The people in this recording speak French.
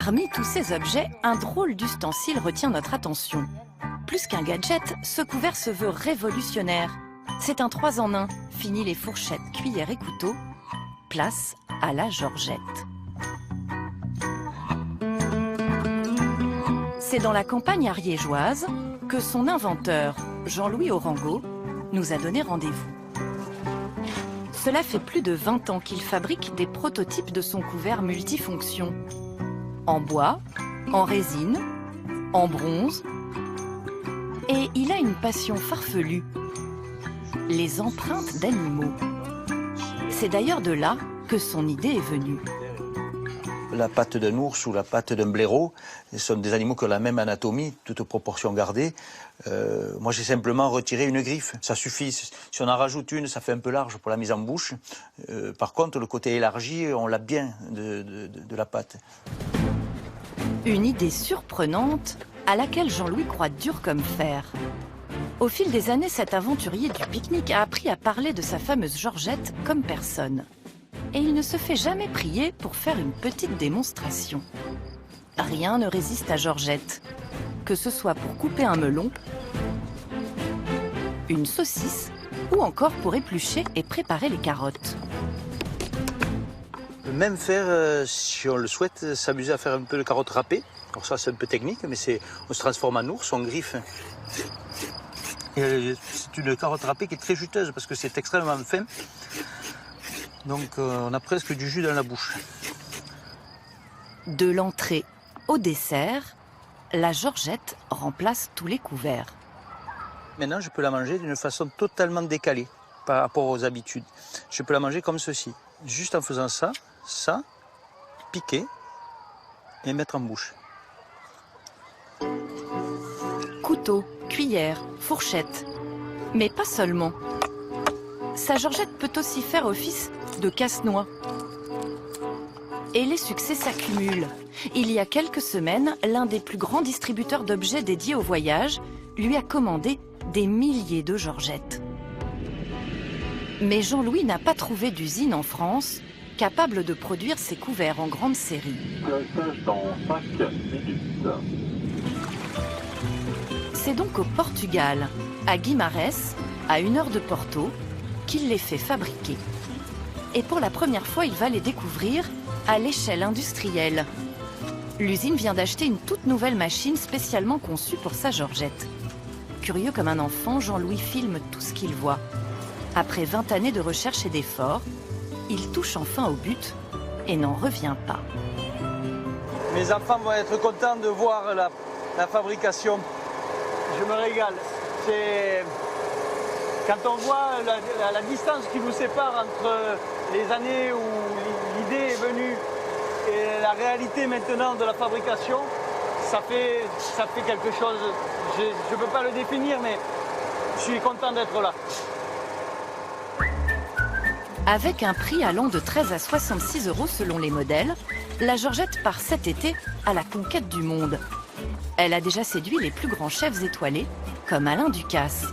Parmi tous ces objets, un drôle d'ustensile retient notre attention. Plus qu'un gadget, ce couvert se veut révolutionnaire. C'est un 3 en 1, fini les fourchettes, cuillères et couteaux. Place à la Georgette. C'est dans la campagne ariégeoise que son inventeur, Jean-Louis Orango, nous a donné rendez-vous. Cela fait plus de 20 ans qu'il fabrique des prototypes de son couvert multifonction. En bois, en résine, en bronze. Et il a une passion farfelue, les empreintes d'animaux. C'est d'ailleurs de là que son idée est venue. La patte d'un ours ou la patte d'un blaireau, ce sont des animaux qui ont la même anatomie, toute proportion gardée. Moi, j'ai simplement retiré une griffe, ça suffit. Si on en rajoute une, ça fait un peu large pour la mise en bouche. Par contre, le côté élargi, on l'a bien de la patte. Une idée surprenante à laquelle Jean-Louis croit dur comme fer. Au fil des années, cet aventurier du pique-nique a appris à parler de sa fameuse Georgette comme personne. Et il ne se fait jamais prier pour faire une petite démonstration. Rien ne résiste à Georgette, que ce soit pour couper un melon, une saucisse ou encore pour éplucher et préparer les carottes. On peut même faire, si on le souhaite, s'amuser à faire un peu de carottes râpées. Alors ça, c'est un peu technique, mais on se transforme en ours, on griffe. C'est une carotte râpée qui est très juteuse parce que c'est extrêmement fin. Donc on a presque du jus dans la bouche. De l'entrée au dessert, la Georgette remplace tous les couverts. Maintenant, je peux la manger d'une façon totalement décalée par rapport aux habitudes. Je peux la manger comme ceci, juste en faisant ça, piquer et mettre en bouche. Couteau, cuillère, fourchette. Mais pas seulement. Sa Georgette peut aussi faire office de casse-noix. Et les succès s'accumulent. Il y a quelques semaines, l'un des plus grands distributeurs d'objets dédiés au voyage lui a commandé des milliers de Georgettes. Mais Jean-Louis n'a pas trouvé d'usine en France capable de produire ces couverts en grande série. Dans 5 minutes. C'est donc au Portugal, à Guimarães, à 1 heure de Porto, qu'il les fait fabriquer. Et pour la première fois, il va les découvrir à l'échelle industrielle. L'usine vient d'acheter une toute nouvelle machine spécialement conçue pour sa Georgette. Curieux comme un enfant, Jean-Louis filme tout ce qu'il voit. Après 20 années de recherche et d'efforts, il touche enfin au but et n'en revient pas. Mes enfants vont être contents de voir la fabrication. Je me régale. Quand on voit la distance qui nous sépare entre les années où l'idée est venue et la réalité maintenant de la fabrication, ça fait quelque chose. Je ne peux pas le définir, mais je suis content d'être là. Avec un prix allant de 13 à 66 € selon les modèles, la Georgette part cet été à la conquête du monde. Elle a déjà séduit les plus grands chefs étoilés, comme Alain Ducasse.